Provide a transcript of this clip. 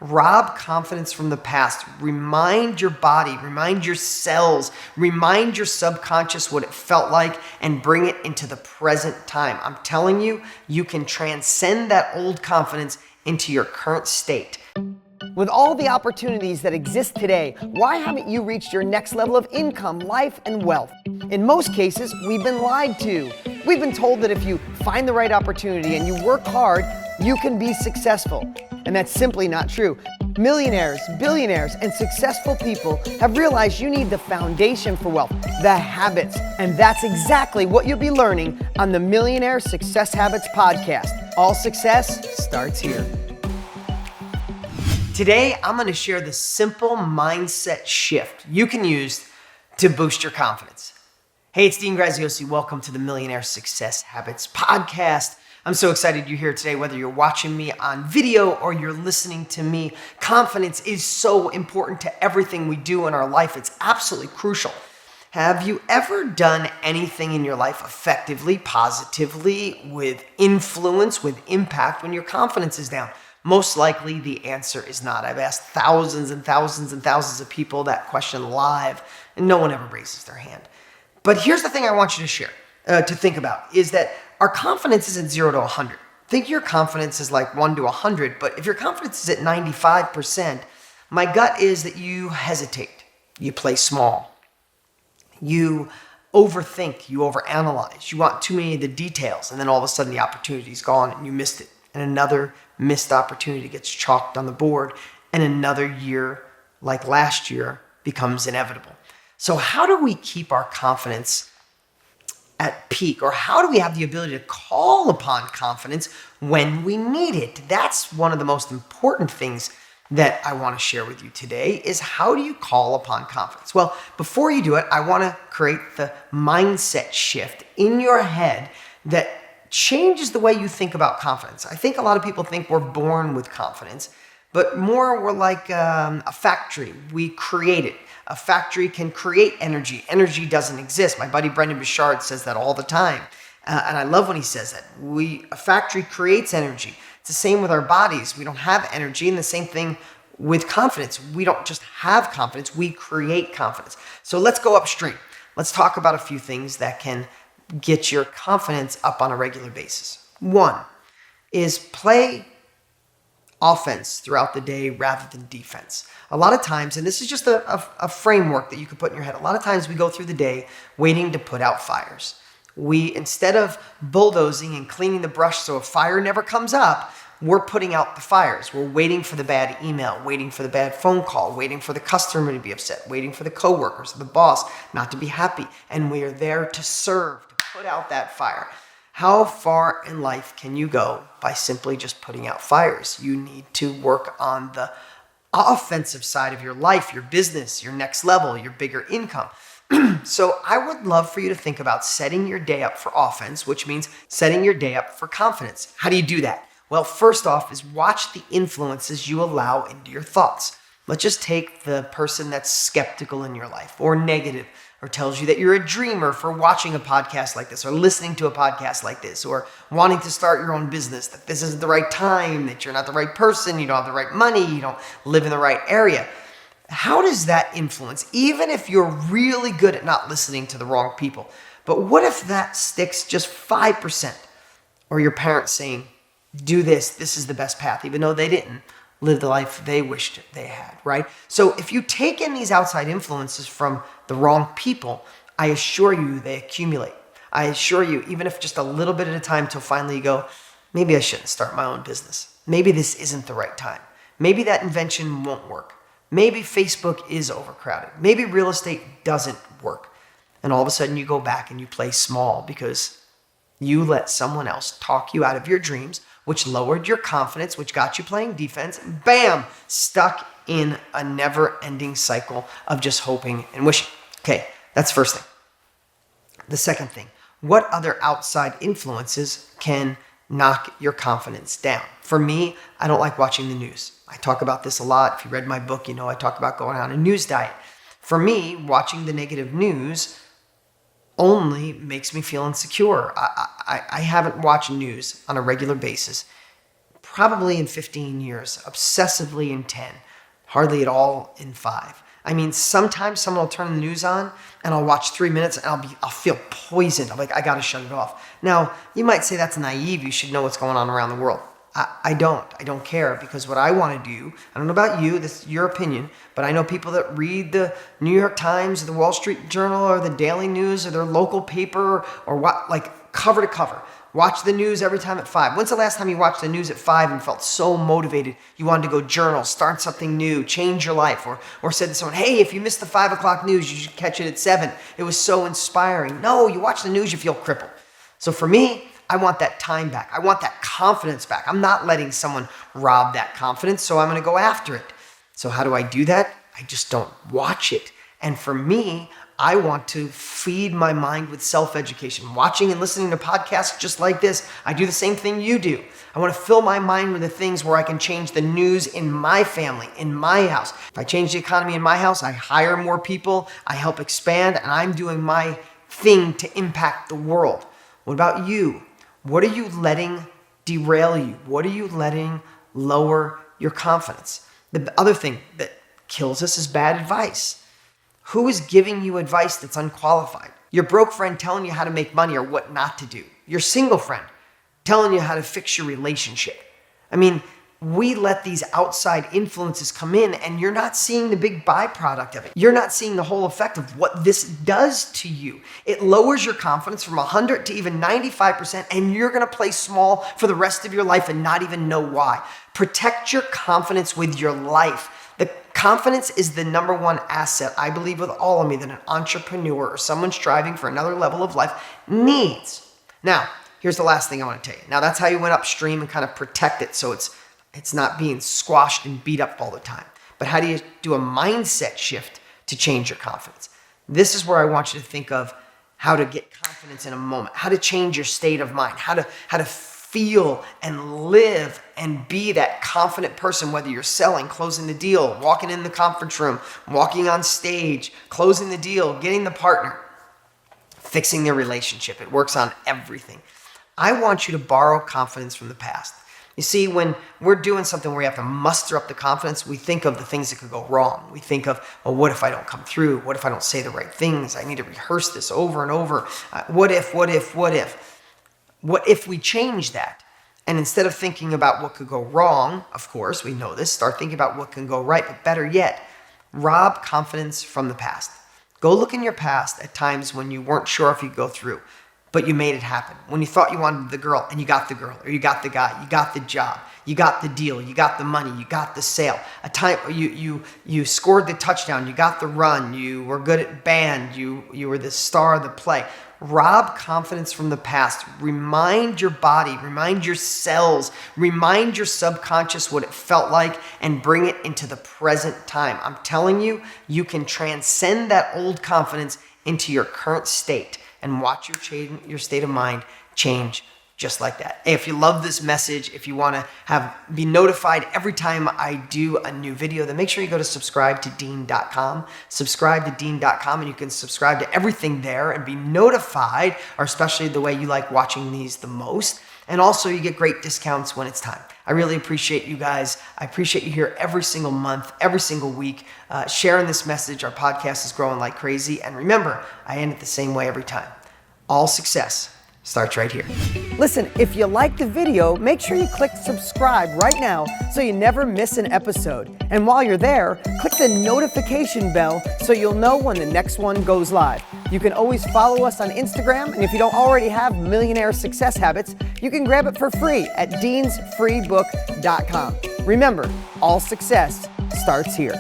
rob confidence from the past. Remind your body, remind your cells, remind your subconscious what it felt like, and bring it into the present time. I'm telling you, you can transcend that old confidence into your current state. With all the opportunities that exist today, why haven't you reached your next level of income, life, and wealth? In most cases, we've been lied to. We've been told that if you find the right opportunity and you work hard, you can be successful. And that's simply not true. Millionaires, billionaires, and successful people have realized you need the foundation for wealth, the habits. And that's exactly what you'll be learning on the Millionaire Success Habits podcast. All success starts here. Today, I'm going to share the simple mindset shift you can use to boost your confidence. Hey, it's Dean Graziosi. Welcome to the Millionaire Success Habits podcast. I'm so excited you're here today, whether you're watching me on video or you're listening to me. Confidence is so important to everything we do in our life. It's absolutely crucial. Have you ever done anything in your life effectively, positively, with influence, with impact when your confidence is down? Most likely the answer is not. I've asked thousands and thousands and thousands of people that question live, and no one ever raises their hand. But here's the thing I want you to share, to think about, is that our confidence isn't 0 to 100. Think your confidence is like 1 to 100, but if your confidence is at 95%, my gut is that you hesitate, you play small, you overthink, you overanalyze, you want too many of the details, and then all of a sudden the opportunity's gone and you missed it. And another missed opportunity gets chalked on the board, and another year like last year becomes inevitable. So how do we keep our confidence at peak, or how do we have the ability to call upon confidence when we need it? That's one of the most important things that I want to share with you today, is how do you call upon confidence? Well, before you do it, I want to create the mindset shift in your head that changes the way you think about confidence. I think a lot of people think we're born with confidence, but more we're like a factory. We create it. A factory can create energy. Energy doesn't exist. My buddy Brendan Bouchard says that all the time. And I love when he says that. A factory creates energy. It's the same with our bodies. We don't have energy, and the same thing with confidence. We don't just have confidence, we create confidence. So let's go upstream. Let's talk about a few things that can get your confidence up on a regular basis. One is play offense throughout the day rather than defense. A lot of times, and this is just a framework that you can put in your head, a lot of times we go through the day waiting to put out fires. We, instead of bulldozing and cleaning the brush so a fire never comes up, we're putting out the fires. We're waiting for the bad email, waiting for the bad phone call, waiting for the customer to be upset, waiting for the coworkers, the boss not to be happy. And we are there to serve, to put out that fire. How far in life can you go by simply just putting out fires? You need to work on the offensive side of your life, your business, your next level, your bigger income. So I would love for you to think about setting your day up for offense, which means setting your day up for confidence. How do you do that? Well, first off is watch the influences you allow into your thoughts. Let's just take the person that's skeptical in your life or negative, or tells you that you're a dreamer for watching a podcast like this or listening to a podcast like this or wanting to start your own business, that this isn't the right time, that you're not the right person, you don't have the right money, you don't live in the right area. How does that influence, even if you're really good at not listening to the wrong people? But what if that sticks just 5%? Or your parents saying, do this is the best path, even though they didn't live the life they wished they had, right? So if you take in these outside influences from the wrong people, I assure you they accumulate. I assure you, even if just a little bit at a time, till finally you go, maybe I shouldn't start my own business. Maybe this isn't the right time. Maybe that invention won't work. Maybe Facebook is overcrowded. Maybe real estate doesn't work. And all of a sudden you go back and you play small because you let someone else talk you out of your dreams, which lowered your confidence, which got you playing defense, and bam, stuck in a never-ending cycle of just hoping and wishing. Okay, that's the first thing. The second thing, what other outside influences can knock your confidence down? For me, I don't like watching the news. I talk about this a lot. If you read my book, you know I talk about going on a news diet. For me, watching the negative news only makes me feel insecure. I haven't watched news on a regular basis probably in 15 years, obsessively in 10, hardly at all in 5. I mean, sometimes someone will turn the news on and I'll watch 3 minutes and I'll feel poisoned. I'm like, I gotta shut it off. Now, you might say that's naive. You should know what's going on around the world. I don't care, because what I want to do, I don't know about you, this is your opinion, but I know people that read the New York Times or the Wall Street Journal or the Daily News or their local paper or what, like cover to cover. Watch the news every time at 5. When's the last time you watched the news at 5 and felt so motivated you wanted to go journal, start something new, change your life, or said to someone, hey, if you missed the 5 o'clock news, you should catch it at 7. It was so inspiring. No, you watch the news, you feel crippled. So for me, I want that time back. I want that confidence back. I'm not letting someone rob that confidence, so I'm going to go after it. So how do I do that? I just don't watch it. And for me, I want to feed my mind with self-education, watching and listening to podcasts just like this. I do the same thing you do. I want to fill my mind with the things where I can change the news in my family, in my house. If I change the economy in my house, I hire more people, I help expand, and I'm doing my thing to impact the world. What about you? What are you letting derail you? What are you letting lower your confidence? The other thing that kills us is bad advice. Who is giving you advice that's unqualified? Your broke friend telling you how to make money or what not to do. Your single friend telling you how to fix your relationship. I mean, we let these outside influences come in and you're not seeing the big byproduct of it. You're not seeing the whole effect of what this does to you. It lowers your confidence from 100 to even 95%, and you're gonna play small for the rest of your life and not even know why. Protect your confidence with your life. The confidence is the number one asset, I believe with all of me, that an entrepreneur or someone striving for another level of life needs. Now, here's the last thing I want to tell you. Now, that's how you went upstream and kind of protect it so it's not being squashed and beat up all the time. But how do you do a mindset shift to change your confidence? This is where I want you to think of how to get confidence in a moment, how to change your state of mind, how to feel and live and be that confident person, whether you're selling, closing the deal, walking in the conference room, walking on stage, closing the deal, getting the partner, fixing their relationship. It works on everything. I want you to borrow confidence from the past. You see, when we're doing something where you have to muster up the confidence, we think of the things that could go wrong. We think of, well, what if I don't come through? What if I don't say the right things? I need to rehearse this over and over. What if? What if we change that? And instead of thinking about what could go wrong, of course, we know this, start thinking about what can go right. But better yet, rob confidence from the past. Go look in your past at times when you weren't sure if you'd go through, but you made it happen. When you thought you wanted the girl and you got the girl, or you got the guy, you got the job, you got the deal, you got the money, you got the sale. A time you scored the touchdown, you got the run, you were good at band, you were the star of the play. Rob confidence from the past. Remind your body, remind your cells, remind your subconscious what it felt like and bring it into the present time. I'm telling you, you can transcend that old confidence into your current state and watch your state of mind change just like that. Hey, if you love this message, if you want to be notified every time I do a new video, then make sure you go to subscribe-to-dean.com. Subscribe-to-dean.com, and you can subscribe to everything there and be notified, or especially the way you like watching these the most. And also, you get great discounts when it's time. I really appreciate you guys. I appreciate you here every single month, every single week, sharing this message. Our podcast is growing like crazy. And remember, I end it the same way every time. All success starts right here. Listen, if you like the video, make sure you click subscribe right now so you never miss an episode. And while you're there, click the notification bell so you'll know when the next one goes live. You can always follow us on Instagram, and if you don't already have Millionaire Success Habits, you can grab it for free at deansfreebook.com. Remember, all success starts here.